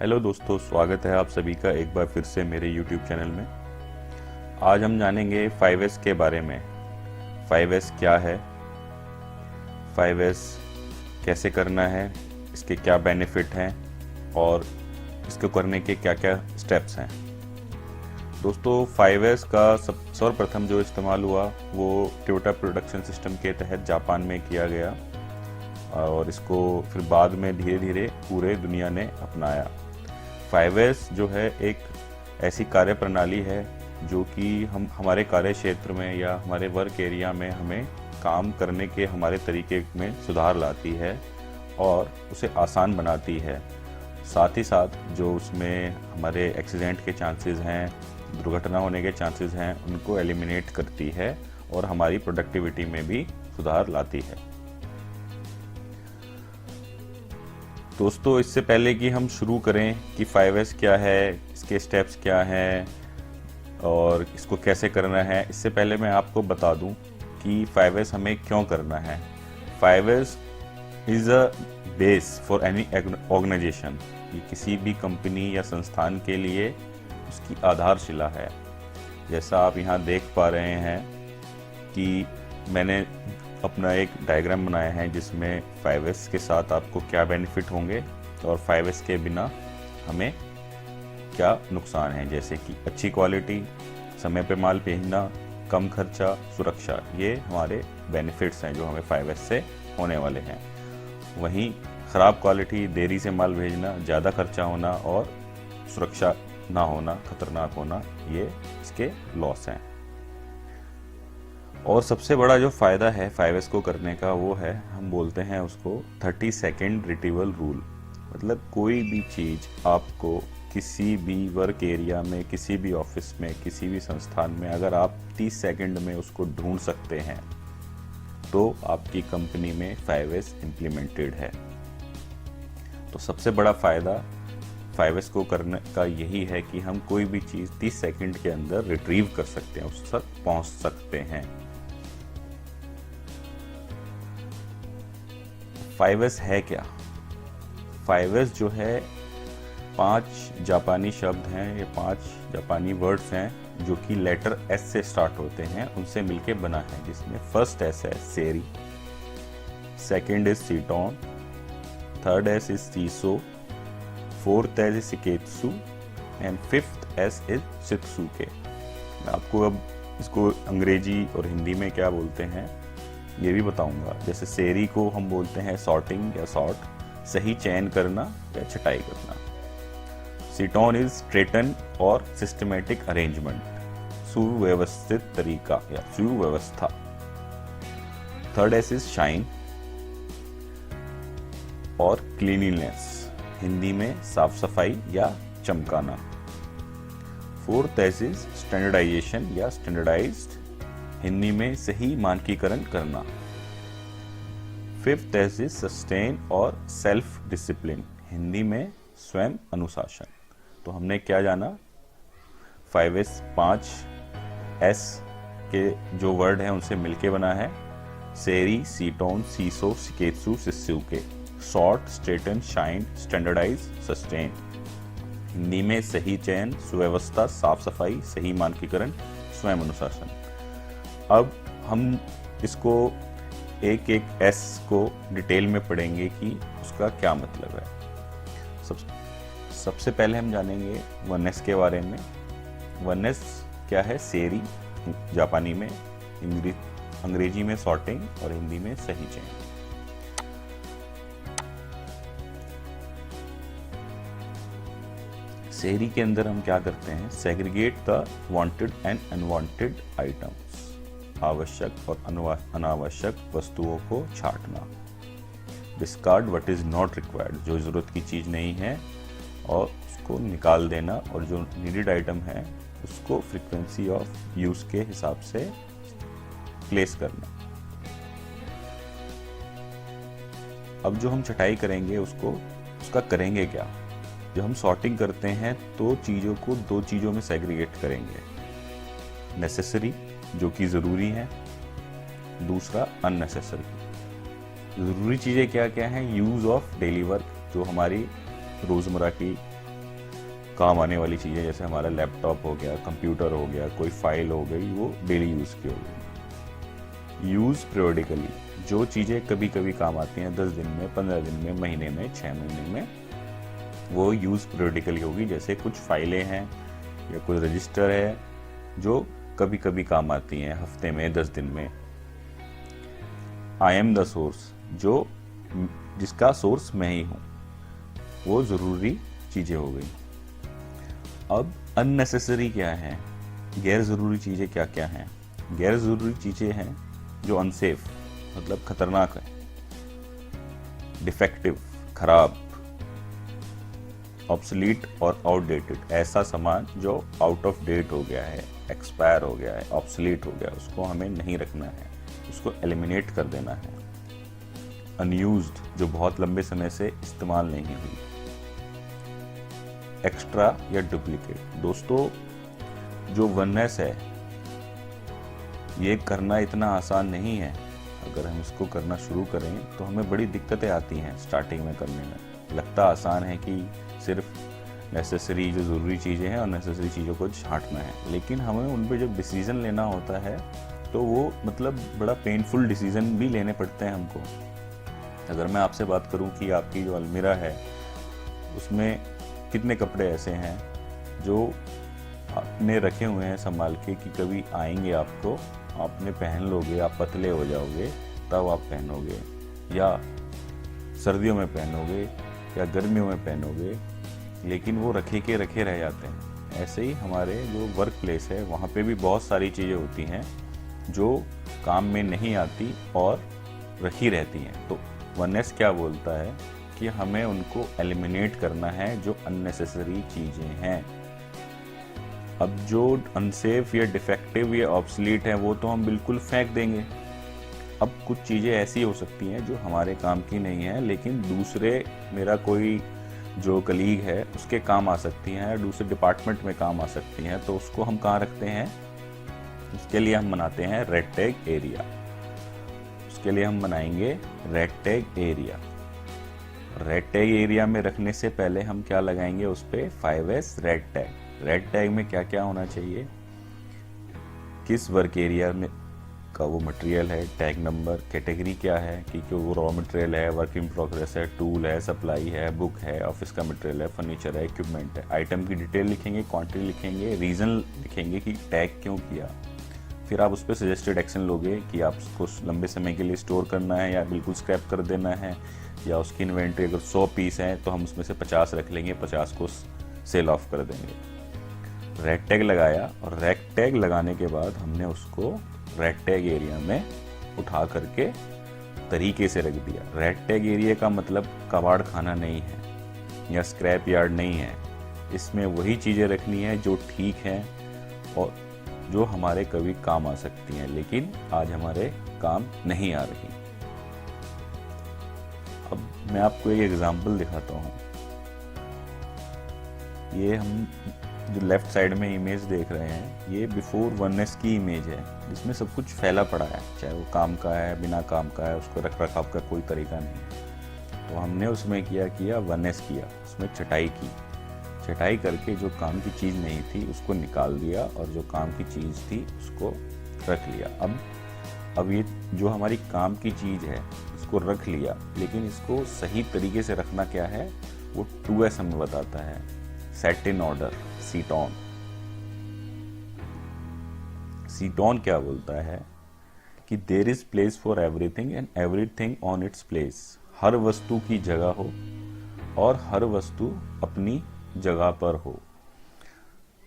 Hello दोस्तों, स्वागत है आप सभी का एक बार फिर से मेरे YouTube चैनल में। आज हम जानेंगे 5S के बारे में। 5S क्या है, 5S कैसे करना है, इसके क्या बेनिफिट हैं और इसको करने के क्या क्या स्टेप्स हैं। दोस्तों, 5S का सर्वप्रथम जो इस्तेमाल हुआ वो टोयोटा प्रोडक्शन सिस्टम के तहत जापान में किया गया और इसको फिर बाद में धीरे धीरे पूरे दुनिया ने अपनाया। 5S जो है एक ऐसी कार्य प्रणाली है जो कि हम हमारे कार्य क्षेत्र में या हमारे वर्क एरिया में हमें काम करने के हमारे तरीके में सुधार लाती है और उसे आसान बनाती है। साथ ही साथ जो उसमें हमारे एक्सीडेंट के चांसेस हैं, दुर्घटना होने के चांसेस हैं, उनको एलिमिनेट करती है और हमारी प्रोडक्टिविटी में भी सुधार लाती है। दोस्तों, इससे पहले कि हम शुरू करें कि 5S क्या है, इसके स्टेप्स क्या हैं और इसको कैसे करना है, इससे पहले मैं आपको बता दूं कि 5S हमें क्यों करना है। 5S is a base for any organisation. ये किसी भी कंपनी या संस्थान के लिए उसकी आधारशिला है। जैसा आप यहाँ देख पा रहे हैं कि मैंने अपना एक डायग्राम बनाया है जिसमें 5S के साथ आपको क्या बेनिफिट होंगे और 5S के बिना हमें क्या नुकसान है, जैसे कि अच्छी क्वालिटी, समय पे माल भेजना, कम खर्चा, सुरक्षा। ये हमारे बेनिफिट्स हैं जो हमें 5S से होने वाले हैं। वहीं ख़राब क्वालिटी, देरी से माल भेजना, ज़्यादा खर्चा होना और सुरक्षा ना होना, खतरनाक होना, ये इसके लॉस हैं। और सबसे बड़ा जो फ़ायदा है 5S को करने का वो है, हम बोलते हैं उसको 30 सेकेंड रिट्रीवल रूल। मतलब कोई भी चीज़ आपको किसी भी वर्क एरिया में, किसी भी ऑफिस में, किसी भी संस्थान में अगर आप 30 सेकेंड में उसको ढूंढ सकते हैं तो आपकी कंपनी में 5S इम्प्लीमेंटेड है। तो सबसे बड़ा फ़ायदा 5S को करने का यही है कि हम कोई भी चीज़ 30 सेकेंड के अंदर रिट्रीव कर सकते हैं, उस तक पहुंच सकते हैं। 5S है क्या? 5S जो है 5 जापानी शब्द हैं, ये 5 जापानी वर्ड्स हैं जो कि लेटर S से स्टार्ट होते हैं, उनसे मिलके बना है। जिसमें फर्स्ट S है सेरी, सेकंड इज सीटोन, थर्ड S इज सीसो, फोर्थ S इज सिकेत्सु एंड फिफ्थ S इज शित्सुके। मैं आपको अब इसको अंग्रेजी और हिंदी में क्या बोलते हैं ये भी बताऊंगा। जैसे सेरी को हम बोलते हैं सॉर्टिंग या सॉर्ट, सही चयन करना या छटाई करना। सीटोन इज स्ट्रेटन और सिस्टमेटिक अरेंजमेंट, सुव्यवस्थित तरीका या सुव्यवस्था। थर्ड एस इज शाइन और क्लीनिनेस, हिंदी में साफ सफाई या चमकाना। फोर्थ एस इज स्टैंडर्डाइजेशन या स्टैंडर्डाइज्ड, हिंदी में सही मानकीकरण करना। फिफ्थ एस इज सस्टेन और सेल्फ डिसिप्लिन, हिंदी में स्वयं अनुशासन। तो हमने क्या जाना, 5S 5 S के जो वर्ड हैं उनसे मिलके बना है। सेरी, सीटोन, सीसो, सिकेत्सु, शित्सुके। Sort, straighten, shine, standardize, sustain, Hindi में सही चयन, सुव्यवस्था, साफ सफाई, सही मानकीकरण, स्वयं अनुशासन। अब हम इसको एक एक S को डिटेल में पढ़ेंगे कि उसका क्या मतलब है। सबसे पहले हम जानेंगे 1S के बारे में। 1S क्या है? सेरी, जापानी में, अंग्रेजी में सॉर्टिंग और हिंदी में सही चयन। सेरी के अंदर हम क्या करते हैं? Segregate the wanted and unwanted items, आवश्यक और अनावश्यक वस्तुओं को छांटना। Discard what is not required, जो जरूरत की चीज नहीं है और उसको निकाल देना, और जो नीडेड आइटम है उसको फ्रीक्वेंसी ऑफ यूज के हिसाब से प्लेस करना। अब जो हम छटाई करेंगे उसका करेंगे क्या? जब हम सॉर्टिंग करते हैं तो चीज़ों को 2 चीज़ों में सेग्रीगेट करेंगे। नेसेसरी, जो कि ज़रूरी है, दूसरा अननेसेसरी। ज़रूरी चीज़ें क्या क्या हैं? यूज़ ऑफ डेली वर्क, जो हमारी रोज़मर्रा की काम आने वाली चीज़ें, जैसे हमारा लैपटॉप हो गया, कंप्यूटर हो गया, कोई फाइल हो गई, वो डेली यूज़ की हो गई। यूज़ पीरियडिकली, जो चीज़ें कभी कभी काम आती हैं 10 दिन में, 15 दिन में, महीने में, 6 महीने में, वो यूज़ पीरियडिकली होगी। जैसे कुछ फाइलें हैं या कोई रजिस्टर है जो कभी कभी काम आती हैं, हफ्ते में, 10 दिन में। आई एम द सोर्स, जो जिसका सोर्स मैं ही हूँ, वो ज़रूरी चीज़ें हो गई। अब अननेसेसरी क्या है, गैर ज़रूरी चीज़ें क्या क्या हैं? गैर ज़रूरी चीज़ें हैं जो अनसेफ, मतलब खतरनाक है, डिफेक्टिव, खराब, ऑब्सलीट और आउटडेटेड, ऐसा सामान जो आउट ऑफ डेट हो गया है, एक्सपायर हो गया है, ऑब्सलीट हो गया, उसको हमें नहीं रखना है, उसको एलिमिनेट कर देना है। अनयूज्ड, जो बहुत लंबे समय से इस्तेमाल नहीं हुई। एक्स्ट्रा या डुप्लीकेट। दोस्तों, जो वननेस है, ये करना इतना आसान नहीं है। अगर हम इसको करना शुरू करें तो हमें बड़ी दिक्कतें आती हैं स्टार्टिंग में करने में। लगता आसान है कि सिर्फ नेसेसरी, जो ज़रूरी चीज़ें हैं और नेसेसरी चीज़ों को छांटना है, लेकिन हमें उन पर जब डिसीज़न लेना होता है तो वो मतलब बड़ा पेनफुल डिसीज़न भी लेने पड़ते हैं हमको। अगर मैं आपसे बात करूं कि आपकी जो अलमीरा है उसमें कितने कपड़े ऐसे हैं जो आपने रखे हुए हैं संभाल के कि कभी आएंगे आपको, आपने पहन लोगे, आप पतले हो जाओगे तब आप पहनोगे, या सर्दियों में पहनोगे या गर्मियों में पहनोगे, लेकिन वो रखे के रखे रह जाते हैं। ऐसे ही हमारे जो वर्क प्लेस है वहाँ पे भी बहुत सारी चीज़ें होती हैं जो काम में नहीं आती और रखी रहती हैं। तो वननेस क्या बोलता है कि हमें उनको एलिमिनेट करना है, जो अननेसेसरी चीज़ें हैं। अब जो अनसेफ या डिफेक्टिव या ऑब्सलीट है वो तो हम बिल्कुल फेंक देंगे। अब कुछ चीज़ें ऐसी हो सकती हैं जो हमारे काम की नहीं है, लेकिन दूसरे, मेरा कोई जो कलीग है उसके काम आ सकती हैं, दूसरे डिपार्टमेंट में काम आ सकती हैं, तो उसको हम कहाँ रखते हैं? उसके लिए हम बनाते हैं रेड टैग एरिया। उसके लिए हम बनाएंगे red tag area. Red tag area में रखने से पहले हम क्या लगाएंगे उस पर? 5S red tag. Red tag में क्या क्या होना चाहिए? किस वर्क एरिया में का वो मटेरियल है, टैग नंबर, कैटेगरी क्या है कि वो रॉ मटेरियल है, वर्क इन प्रोग्रेस है, टूल है, सप्लाई है, बुक है, ऑफिस का मटेरियल है, फर्नीचर है, इक्विपमेंट है। आइटम की डिटेल लिखेंगे, क्वांटिटी लिखेंगे, रीज़न लिखेंगे कि टैग क्यों किया। फिर आप उस पर सजेस्टेड एक्शन लोगे कि आप उसको लंबे समय के लिए स्टोर करना है या बिल्कुल स्क्रैप कर देना है, या उसकी इन्वेंट्री अगर 100 पीस हैं तो हम उसमें से 50 रख लेंगे, 50 को सेल ऑफ कर देंगे। रेड टैग लगाया, और रेड टैग लगाने के बाद हमने उसको रेड टैग एरिया में उठा करके तरीके से रख दिया। रेड टैग एरिया का मतलब कबाड़ खाना नहीं है या स्क्रैप यार्ड नहीं है। इसमें वही चीज़ें रखनी है जो ठीक हैं और जो हमारे कभी काम आ सकती हैं, लेकिन आज हमारे काम नहीं आ रही। अब मैं आपको एक एग्जांपल दिखाता हूँ। ये हम जो लेफ्ट साइड में इमेज देख रहे हैं, ये बिफोर वननेस की इमेज है, जिसमें सब कुछ फैला पड़ा है, चाहे वो काम का है, बिना काम का है, उसको रख रखाव का कोई तरीका नहीं है। तो हमने उसमें किया वननेस किया, उसमें छटाई की। छटाई करके जो काम की चीज़ नहीं थी उसको निकाल दिया और जो काम की चीज़ थी उसको रख लिया। अब ये जो हमारी काम की चीज़ है उसको रख लिया, लेकिन इसको सही तरीके से रखना क्या है वो 2S हमें बताता है, सेट इन ऑर्डर, सीटॉन। सीटॉन क्या बोलता है कि there is place for everything and everything on its place. हर वस्तु की जगह हो और हर वस्तु अपनी जगह पर हो।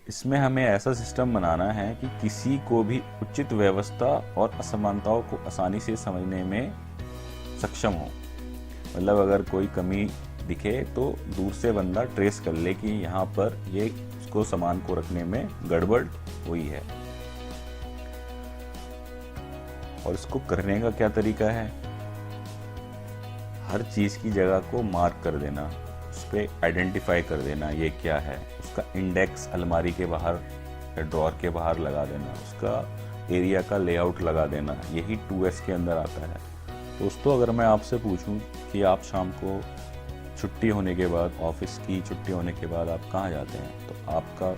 इसमें हमें ऐसा सिस्टम बनाना है कि किसी को भी उचित व्यवस्था और असमानताओं को आसानी से समझने में सक्षम हो। मतलब अगर कोई कमी दिखे तो दूर से बंदा ट्रेस कर ले कि यहाँ पर ये इसको सामान को रखने में गड़बड़ हुई है। और इसको करने का क्या तरीका है? हर चीज़ की जगह को मार्क कर देना, उस पर आइडेंटिफाई कर देना ये क्या है, उसका इंडेक्स अलमारी के बाहर या ड्रॉअर के बाहर लगा देना, उसका एरिया का लेआउट लगा देना। यही 2S के अंदर आता है। दोस्तों, अगर मैं आपसे पूछूं कि आप शाम को छुट्टी होने के बाद, ऑफिस की छुट्टी होने के बाद आप कहाँ जाते हैं? तो आपका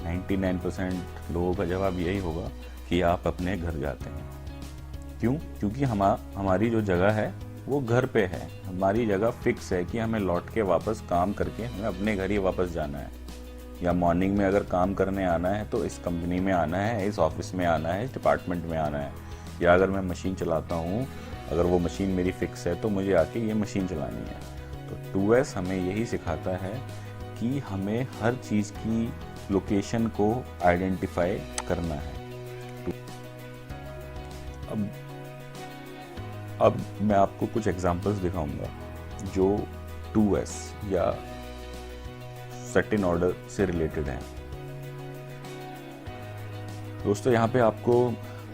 99% लोगों का जवाब यही होगा कि आप अपने घर जाते हैं। क्यों? क्योंकि हमारी जो जगह है वो घर पे है, हमारी जगह फिक्स है कि हमें लौट के वापस काम करके हमें अपने घर ही वापस जाना है। या मॉर्निंग में अगर काम करने आना है तो इस कंपनी में आना है, इस ऑफिस में आना है, इस डिपार्टमेंट में आना है। या अगर मैं मशीन चलाता हूँ, अगर वो मशीन मेरी फिक्स है तो मुझे आके ये मशीन चलानी है। तो 2S हमें यही सिखाता है कि हमें हर चीज़ की लोकेशन को आइडेंटिफाई करना है। अब मैं आपको कुछ एग्जांपल्स दिखाऊंगा जो 2S या सर्टेन ऑर्डर से रिलेटेड हैं। दोस्तों, यहाँ पे आपको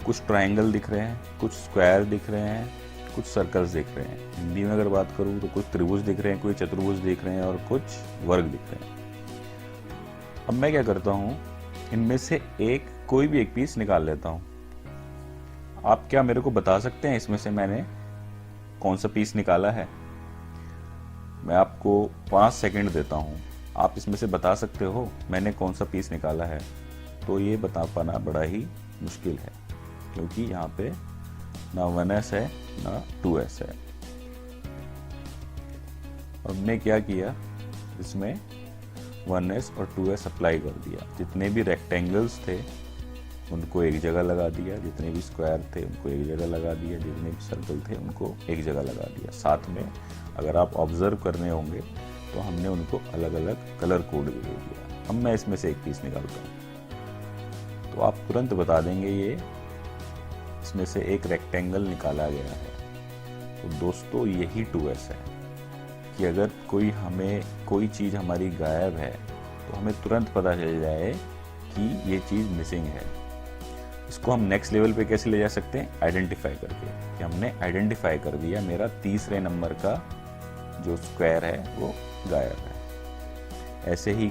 कुछ ट्रायंगल दिख रहे हैं, कुछ स्क्वायर दिख रहे हैं, कुछ सर्कल्स दिख रहे हैं। हिंदी में अगर बात करूँ तो कुछ त्रिभुज दिख रहे हैं, कोई चतुर्भुज दिख रहे हैं और कुछ वर्ग दिख रहे हैं। अब मैं क्या करता हूँ, इनमें से कोई भी एक पीस निकाल लेता हूँ। आप क्या मेरे को बता सकते हैं इसमें से मैंने कौन सा पीस निकाला है? मैं आपको 5 सेकंड देता हूँ, आप इसमें से बता सकते हो मैंने कौन सा पीस निकाला है? तो ये बता पाना बड़ा ही मुश्किल है, क्योंकि यहाँ पे ना 1S है ना 2S है। हमने क्या किया, इसमें 1S और 2S अप्लाई कर दिया। जितने भी रेक्टेंगल्स थे उनको एक जगह लगा दिया, जितने भी स्क्वायर थे उनको एक जगह लगा दिया, जितने भी सर्कल थे उनको एक जगह लगा दिया। साथ में अगर आप ऑब्जर्व करने होंगे तो हमने उनको अलग अलग कलर कोड भी दे दिया। अब मैं इसमें से एक पीस निकालता हूँ तो आप तुरंत बता देंगे ये इसमें से एक रेक्टेंगल निकाला गया है। तो दोस्तों, यही 2S है कि अगर कोई चीज़ हमारी गायब है तो हमें तुरंत पता चल जाए कि ये चीज़ मिसिंग है। इसको हम नेक्स्ट लेवल पे कैसे ले जा सकते हैं? आइडेंटिफाई करके, कि हमने आइडेंटिफाई कर दिया मेरा तीसरे नंबर का जो स्क्वायर है वो गायब है। ऐसे ही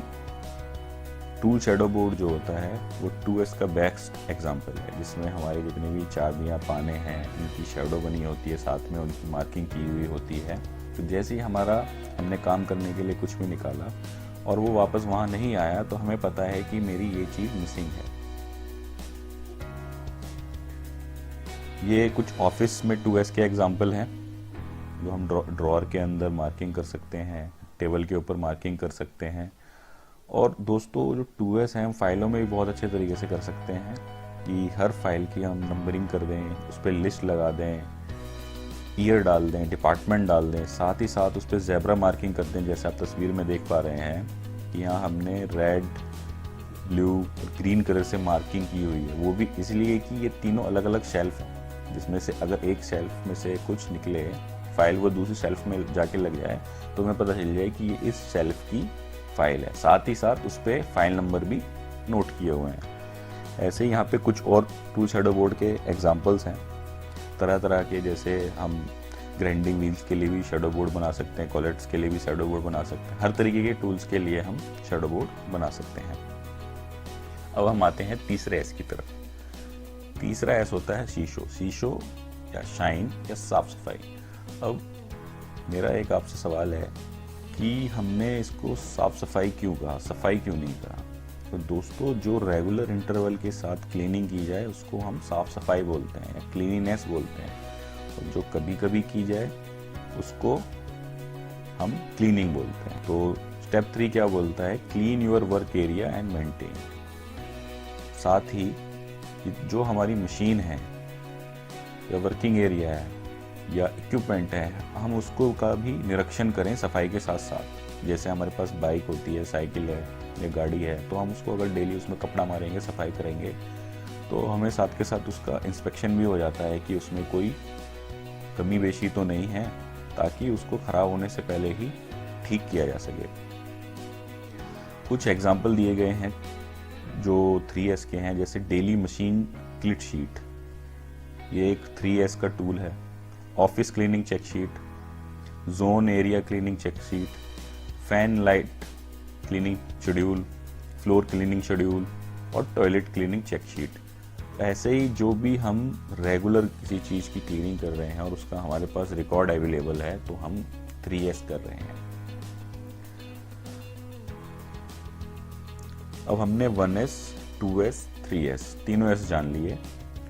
टूल शैडो बोर्ड जो होता है वो 2S का बेस्ट एग्जांपल है, जिसमें हमारी जितनी भी चाबियां, पाने हैं, उनकी शैडो बनी होती है, साथ में उनकी मार्किंग की हुई होती है। तो जैसे ही हमने काम करने के लिए कुछ भी निकाला और वो वापस वहाँ नहीं आया तो हमें पता है कि मेरी ये चीज़ मिसिंग है। ये कुछ ऑफिस में 2S के एग्जाम्पल हैं जो हम ड्रॉअर के अंदर मार्किंग कर सकते हैं, टेबल के ऊपर मार्किंग कर सकते हैं। और दोस्तों, जो 2S है हम फाइलों में भी बहुत अच्छे तरीके से कर सकते हैं कि हर फाइल की हम नंबरिंग कर दें, उस पर लिस्ट लगा दें, ईयर डाल दें, डिपार्टमेंट डाल दें, साथ ही साथ उस पर ज़ेब्रा मार्किंग कर दें। जैसे आप तस्वीर में देख पा रहे हैं कि यहाँ हमने रेड, ब्लू और ग्रीन कलर से मार्किंग की हुई है। वो भी इसलिए कि ये तीनों अलग अलग शेल्फ हैं, जिसमें से अगर एक शेल्फ में से कुछ निकले, फाइल वो दूसरी शेल्फ में जाके लग जाए तो हमें पता चल जाए कि ये इस शेल्फ की फाइल है। साथ ही साथ उस पर फाइल नंबर भी नोट किए हुए हैं। ऐसे ही यहाँ पे कुछ और टूल शैडो बोर्ड के एग्जांपल्स हैं तरह तरह के। जैसे हम ग्राइंडिंग व्हील्स के लिए भी शैडो बोर्ड बना सकते हैं, कॉलेट्स के लिए भी शैडो बोर्ड बना सकते हैं। हर तरीके के टूल्स के लिए हम शैडो बोर्ड बना सकते हैं। अब हम आते हैं तीसरे एस की तरफ। तीसरा एस होता है शीशो या शाइन या साफ सफाई। अब मेरा एक आपसे सवाल है कि हमने इसको साफ सफाई क्यों कहा, सफाई क्यों नहीं कहा? तो दोस्तों, जो रेगुलर इंटरवल के साथ क्लीनिंग की जाए उसको हम साफ सफाई बोलते हैं या क्लीनिनेस बोलते हैं, और जो कभी कभी की जाए उसको हम क्लीनिंग बोलते हैं। तो स्टेप 3 क्या बोलता है? Clean your work area and maintain. साथ ही जो हमारी मशीन है या वर्किंग एरिया है या इक्विपमेंट है, हम उसको का भी निरीक्षण करें सफाई के साथ साथ। जैसे हमारे पास बाइक होती है, साइकिल है या गाड़ी है, तो हम उसको अगर डेली उसमें कपड़ा मारेंगे, सफाई करेंगे, तो हमें साथ के साथ उसका इंस्पेक्शन भी हो जाता है कि उसमें कोई कमी बेशी तो नहीं है, ताकि उसको ख़राब होने से पहले ही ठीक किया जा सके। कुछ एग्जाम्पल दिए गए हैं जो 3S के हैं, जैसे डेली मशीन क्लिट शीट, ये एक 3S का टूल है। Office cleaning check sheet, zone area cleaning check sheet, fan light cleaning schedule, floor cleaning schedule और टॉयलेट क्लीनिंग चेक शीट। ऐसे ही जो भी हम रेगुलर किसी चीज़ की क्लीनिंग कर रहे हैं और उसका हमारे पास रिकॉर्ड अवेलेबल है, तो हम 3S कर रहे हैं। अब हमने 1S, 2S, 3S तीनों S जान लिए।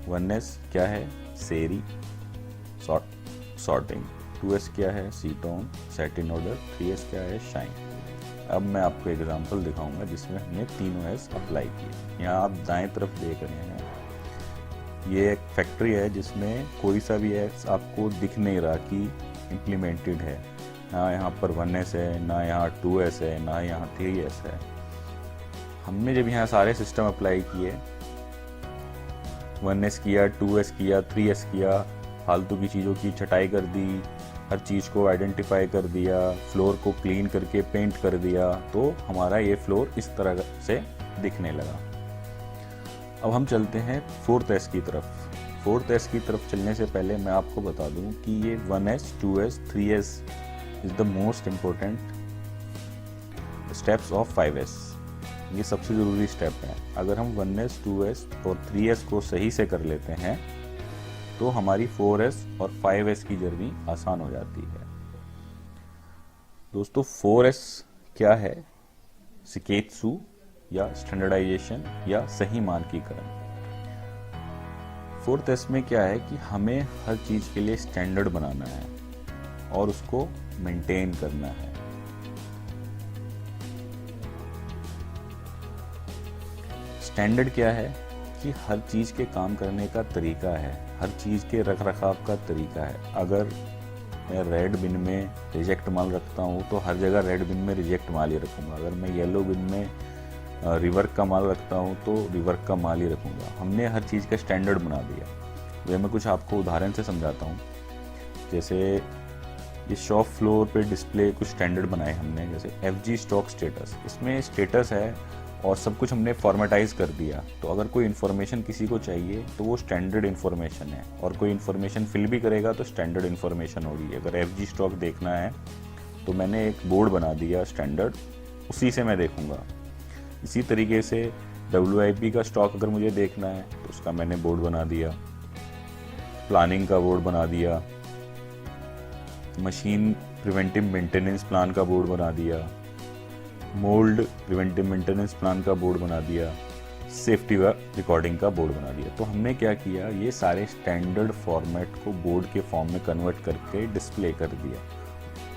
1S क्या है? सेरी, सॉर्टिंग। 2S क्या है? सीटोन, सेटिन ऑर्डर। 3S क्या है? शाइन। अब मैं आपको एग्जांपल दिखाऊंगा जिसमें हमने तीनों S अप्लाई किए। यहाँ आप दाएं तरफ देख रहे हैं, ये एक फैक्ट्री है जिसमें कोई सा भी S आपको दिख नहीं रहा कि इम्प्लीमेंटेड है। ना यहाँ पर 1S है, ना यहाँ 2S है, ना यहाँ 3S है। हमने जब यहाँ सारे सिस्टम अप्लाई किए, 1S किया, 2S किया, 3S किया, फालतू की चीज़ों की छटाई कर दी, हर चीज़ को आइडेंटिफाई कर दिया, फ्लोर को क्लीन करके पेंट कर दिया, तो हमारा ये फ्लोर इस तरह से दिखने लगा। अब हम चलते हैं 4th S की तरफ। 4th S की तरफ चलने से पहले मैं आपको बता दूं कि ये 1S, 2S, 3S is the most important steps of 5S। ये सबसे ज़रूरी स्टेप है। अगर हम 1S, 2S और 3S को सही से कर लेते हैं तो हमारी 4S और 5S की जर्नी आसान हो जाती है। दोस्तों 4S क्या है? शिकेत्सु या स्टैंडर्डाइजेशन या सही मानकीकरण। 4th S में क्या है कि हमें हर चीज़ के लिए स्टैंडर्ड बनाना है और उसको मेंटेन करना है। स्टैंडर्ड क्या है कि हर चीज़ के काम करने का तरीका है, हर चीज़ के रख रखाव का तरीका है। अगर मैं रेड बिन में रिजेक्ट माल रखता हूँ तो हर जगह रेड बिन में रिजेक्ट माल ही रखूँगा। अगर मैं येलो बिन में रिवर्क का माल रखता हूँ तो रिवर्क का माल ही रखूँगा। हमने हर चीज़ का स्टैंडर्ड बना दिया। वह मैं कुछ आपको उदाहरण से समझाता हूँ। जैसे ये शॉप फ्लोर पे डिस्प्ले कुछ स्टैंडर्ड बनाए हमने, जैसे FG स्टॉक स्टेटस। इसमें स्टेटस है और सब कुछ हमने फॉर्मेटाइज कर दिया। तो अगर कोई इन्फॉर्मेशन किसी को चाहिए तो वो स्टैंडर्ड इन्फॉर्मेशन है, और कोई इन्फॉर्मेशन फिल भी करेगा तो स्टैंडर्ड इन्फॉर्मेशन होगी। अगर FG स्टॉक देखना है तो मैंने एक बोर्ड बना दिया स्टैंडर्ड, उसी से मैं देखूंगा। इसी तरीके से WIP का स्टॉक अगर मुझे देखना है तो उसका मैंने बोर्ड बना दिया, प्लानिंग का बोर्ड बना दिया, मशीन प्रिवेंटिव मेंटेनेंस प्लान का बोर्ड बना दिया, मोल्ड प्रिवेंटिव मेंटेनेंस प्लान का बोर्ड बना दिया, सेफ्टी व रिकॉर्डिंग का बोर्ड बना दिया। तो हमने क्या किया, ये सारे स्टैंडर्ड फॉर्मेट को बोर्ड के फॉर्म में कन्वर्ट करके डिस्प्ले कर दिया।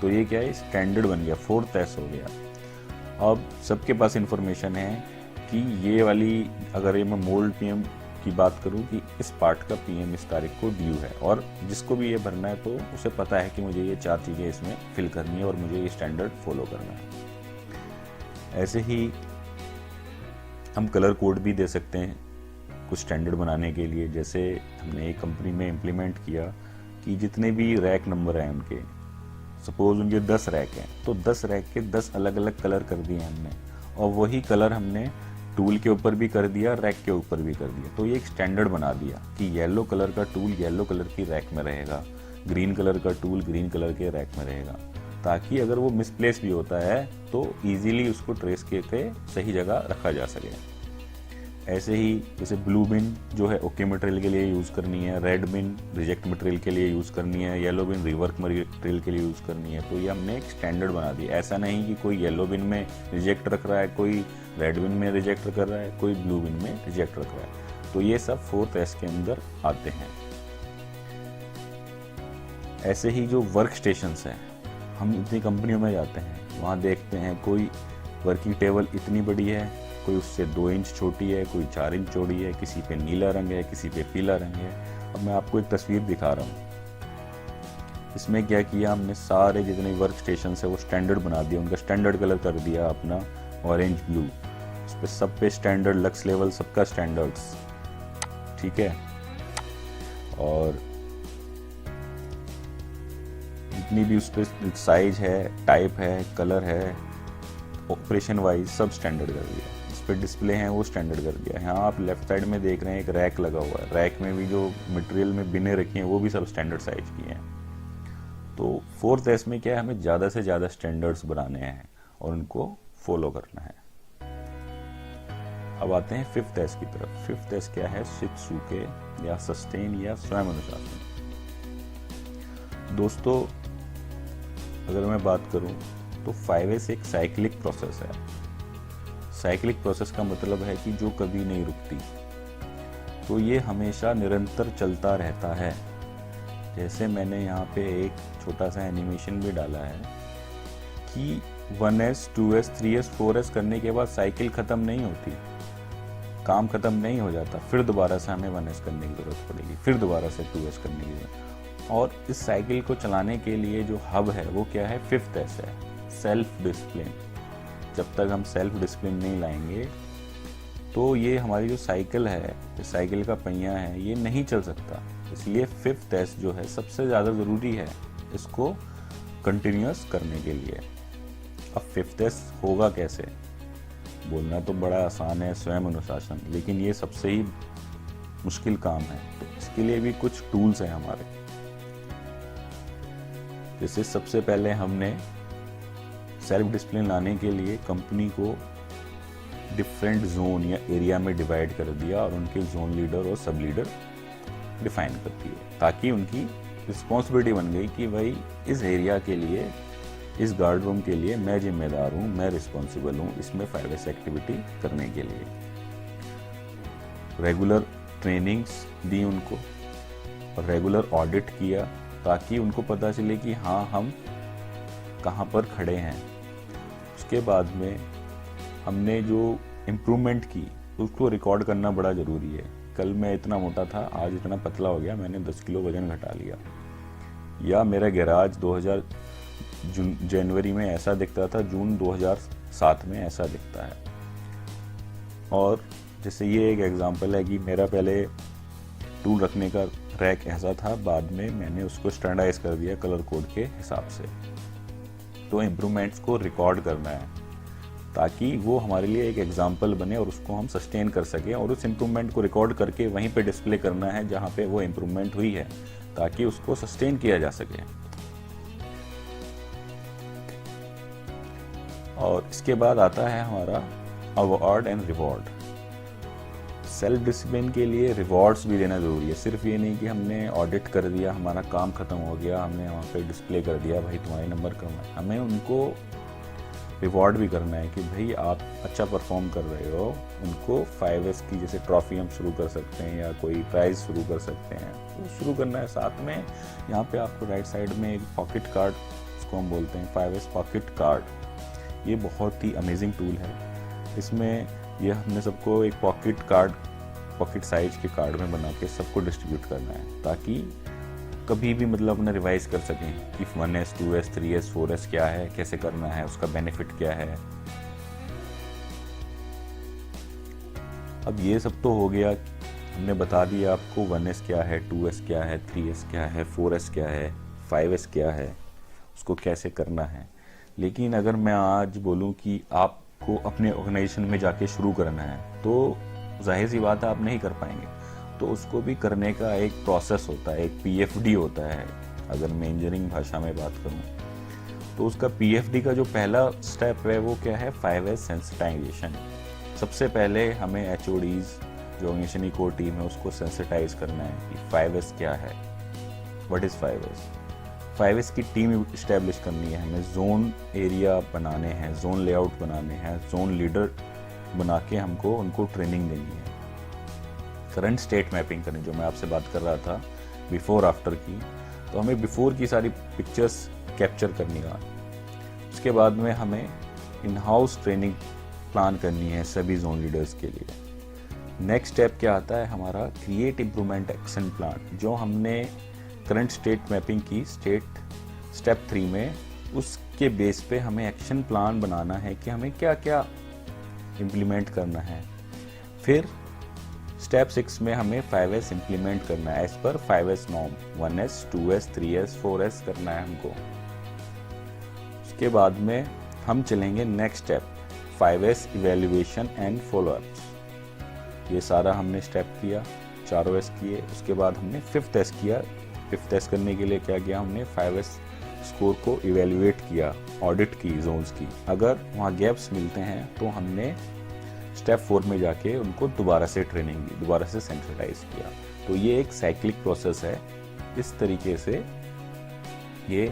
तो ये क्या है, स्टैंडर्ड बन गया, 4th S हो गया। अब सबके पास इंफॉर्मेशन है कि ये वाली, अगर ये मैं मोल्ड PM की बात करूं कि इस पार्ट का PM इस तारीख को ड्यू है, और जिसको भी ये भरना है तो उसे पता है कि मुझे ये 4 चीज़ें इसमें फिल करनी है और मुझे ये स्टैंडर्ड फॉलो करना है। ऐसे ही हम कलर कोड भी दे सकते हैं कुछ स्टैंडर्ड बनाने के लिए। जैसे हमने एक कंपनी में इम्प्लीमेंट किया कि जितने भी रैक नंबर हैं उनके, सपोज उनके 10 रैक हैं, तो 10 रैक के 10 अलग अलग कलर कर दिए हमने, और वही कलर हमने टूल के ऊपर भी कर दिया, रैक के ऊपर भी कर दिया। तो ये एक स्टैंडर्ड बना दिया कि येलो कलर का टूल येलो कलर की रैक में रहेगा, ग्रीन कलर का टूल ग्रीन कलर के रैक में रहेगा, ताकि अगर वो मिसप्लेस भी होता है तो इजीली उसको ट्रेस करके सही जगह रखा जा सके। ऐसे ही जैसे ब्लू बिन जो है ओके मटेरियल के लिए यूज़ करनी है, रेड बिन रिजेक्ट मटेरियल के लिए यूज़ करनी है, येलो बिन रिवर्क मटेरियल के लिए यूज़ करनी है। तो ये हमने एक स्टैंडर्ड बना दिया। ऐसा नहीं कि कोई येलो बिन में रिजेक्ट रख रहा है, कोई रेड बिन में रिजेक्ट कर रहा है, कोई ब्लू बिन में रिजेक्ट रख रहा है। तो ये सब 4th S के अंदर आते हैं। ऐसे ही जो वर्क स्टेशंस हैं, हम इतनी कंपनियों में जाते हैं, वहाँ देखते हैं कोई वर्किंग टेबल इतनी बड़ी है, कोई उससे 2 इंच छोटी है, कोई 4 इंच चौड़ी है, किसी पे नीला रंग है, किसी पे पीला रंग है। अब मैं आपको एक तस्वीर दिखा रहा हूँ। इसमें क्या किया हमने, सारे जितने वर्क स्टेशन है वो स्टैंडर्ड बना दिया, उनका स्टैंडर्ड कलर कर दिया अपना ऑरेंज ब्लू। उस पर सब पे स्टैंडर्ड, लक्स लेवल सबका स्टैंडर्ड्स, ठीक है। और जितनी भी उस पर साइज है, टाइप है, कलर है, ऑपरेशन वाइज सब स्टैंडर्ड कर दिया। इस पर डिस्प्ले हैं वो स्टैंडर्ड कर दिया। यहाँ आप लेफ्ट साइड में देख रहे हैं एक रैक लगा हुआ है, रैक में भी जो मटेरियल में बिने रखी हैं वो भी सब स्टैंडर्ड साइज की हैं। तो 4th S में क्या है, हमें ज़्यादा से ज़्यादा स्टैंडर्ड्स बनाने हैं और उनको फॉलो करना है। अब आते हैं 5th S की तरफ। 5th S क्या है, शित्सुके या सस्टेन या स्वयं अनुशासन। दोस्तों अगर मैं बात करूं तो 5S एक साइक्लिक प्रोसेस है। साइक्लिक प्रोसेस का मतलब है कि जो कभी नहीं रुकती, तो ये हमेशा निरंतर चलता रहता है। जैसे मैंने यहाँ पे एक छोटा सा एनिमेशन भी डाला है कि 1S 2S 3S 4S करने के बाद साइकिल ख़त्म नहीं होती, काम ख़त्म नहीं हो जाता, फिर दोबारा से हमें 1S करने की ज़रूरत पड़ेगी, फिर दोबारा से 2S करने की ज़रूरत। और इस साइकिल को चलाने के लिए जो हब है वो क्या है, 5th S है, सेल्फ डिसिप्लिन। जब तक हम सेल्फ डिसिप्लिन नहीं लाएंगे तो ये हमारी जो साइकिल है, साइकिल का पहिया है, ये नहीं चल सकता। इसलिए 5th S जो है सबसे ज़्यादा ज़रूरी है इसको कंटिन्यूअस करने के लिए। अब 5th S होगा कैसे? बोलना तो बड़ा आसान है, स्वयं अनुशासन, लेकिन ये सबसे ही मुश्किल काम है। तो इसके लिए भी कुछ टूल्स हैं हमारे। जैसे सबसे पहले हमने सेल्फ डिसिप्लिन लाने के लिए कंपनी को डिफरेंट जोन या एरिया में डिवाइड कर दिया और उनके जोन लीडर और सब लीडर डिफाइन कर दिए, ताकि उनकी रिस्पॉन्सिबिलिटी बन गई कि भाई इस एरिया के लिए, इस गार्ड रूम के लिए मैं जिम्मेदार हूँ, मैं रिस्पॉन्सिबल हूँ इसमें 5S एक्टिविटी करने के लिए। रेगुलर ट्रेनिंग्स दी उनको और रेगुलर ऑडिट किया, ताकि उनको पता चले कि हाँ हम कहाँ पर खड़े हैं। उसके बाद में हमने जो इम्प्रूवमेंट की उसको रिकॉर्ड करना बड़ा ज़रूरी है। कल मैं इतना मोटा था, आज इतना पतला हो गया, मैंने 10 किलो वज़न घटा लिया। या मेरा गैराज 2000 जनवरी में ऐसा दिखता था, जून 2007 में ऐसा दिखता है। और जैसे ये एक एग्जांपल है कि मेरा पहले टूल रखने का रैक ऐसा था, बाद में मैंने उसको स्टैंडर्डाइज कर दिया कलर कोड के हिसाब से। तो इम्प्रूवमेंट्स को रिकॉर्ड करना है ताकि वो हमारे लिए एक एग्जाम्पल बने और उसको हम सस्टेन कर सकें, और उस इम्प्रूवमेंट को रिकॉर्ड करके वहीं पे डिस्प्ले करना है जहाँ पे वो इम्प्रूवमेंट हुई है, ताकि उसको सस्टेन किया जा सके। और इसके बाद आता है हमारा award and reward. Self discipline के लिए रिवॉर्ड्स भी देना ज़रूरी है। सिर्फ ये नहीं कि हमने ऑडिट कर दिया, हमारा काम ख़त्म हो गया, हमने वहाँ पे डिस्प्ले कर दिया भाई तुम्हारे नंबर कम है। हमें उनको रिवॉर्ड भी करना है कि भाई आप अच्छा परफॉर्म कर रहे हो। उनको 5S की जैसे ट्रॉफी हम शुरू कर सकते हैं या कोई प्राइज़ शुरू कर सकते हैं, तो शुरू करना है। साथ में यहाँ पे आपको राइट साइड में एक पॉकेट कार्ड, उसको हम बोलते हैं 5S पॉकेट कार्ड। ये बहुत ही अमेजिंग टूल है। इसमें ये हमने सबको एक पॉकेट कार्ड, पॉकेट साइज के कार्ड में बना के सबको डिस्ट्रीब्यूट करना है, ताकि कभी भी मतलब अपना रिवाइज कर सकें कि 1S 2S 3S 4S क्या है, कैसे करना है, उसका बेनिफिट क्या है। अब ये सब तो हो गया, हमने बता दिया आपको 1S क्या है, 2S क्या है, 3S क्या है, 4S क्या है, 5S क्या है, उसको कैसे करना है। लेकिन अगर मैं आज बोलूं कि आपको अपने ऑर्गेनाइजेशन में जाके शुरू करना है, तो जाहिर सी बात है आप नहीं कर पाएंगे। तो उसको भी करने का एक प्रोसेस होता है, एक PFD होता है। अगर मैं इंजीनियरिंग भाषा में बात करूं तो उसका PFD का जो पहला स्टेप है वो क्या है, 5S सेंसिटाइजेशन। सबसे पहले हमें HODs जो ऑर्गेनाइजेशन की कोर टीम है उसको सेंसिटाइज करना है कि 5S क्या है, व्हाट इज़ 5S। 5S की टीम इस्टेब्लिश करनी है, हमें जोन एरिया बनाने हैं, जोन लेआउट बनाने हैं, जोन लीडर बना के हमको उनको ट्रेनिंग देनी है। करंट स्टेट मैपिंग करनी, जो मैं आपसे बात कर रहा था बिफोर आफ्टर की, तो हमें बिफोर की सारी पिक्चर्स कैप्चर करनी है। उसके बाद में हमें इन हाउस ट्रेनिंग प्लान करनी है सभी जोन लीडर्स के लिए। नेक्स्ट स्टेप क्या आता है हमारा, क्रिएट इम्प्रूवमेंट एक्शन प्लान। जो हमने करंट स्टेट मैपिंग की स्टेप 3 में, उसके बेस पे हमें एक्शन प्लान बनाना है कि हमें क्या क्या इम्प्लीमेंट करना है। फिर स्टेप 6 में हमें 5S इम्प्लीमेंट करना है as per 5S norm. 1S 2S 3S 4S करना है हमको। उसके बाद में हम चलेंगे next step, 5S evaluation and follow-ups. ये सारा हमने स्टेप किया, चारों S किए। उसके बाद हमने 5th S किया। 5th S करने के लिए क्या किया हमने, 5S स्कोर को इवेल्युएट किया, ऑडिट की जोन्स की। अगर वहाँ गैप्स मिलते हैं तो हमने स्टेप 4 में जाके उनको दोबारा से ट्रेनिंग दी, दोबारा से सेंसिटाइज किया। तो ये एक साइक्लिक प्रोसेस है। इस तरीके से ये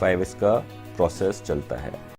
5S का प्रोसेस चलता है।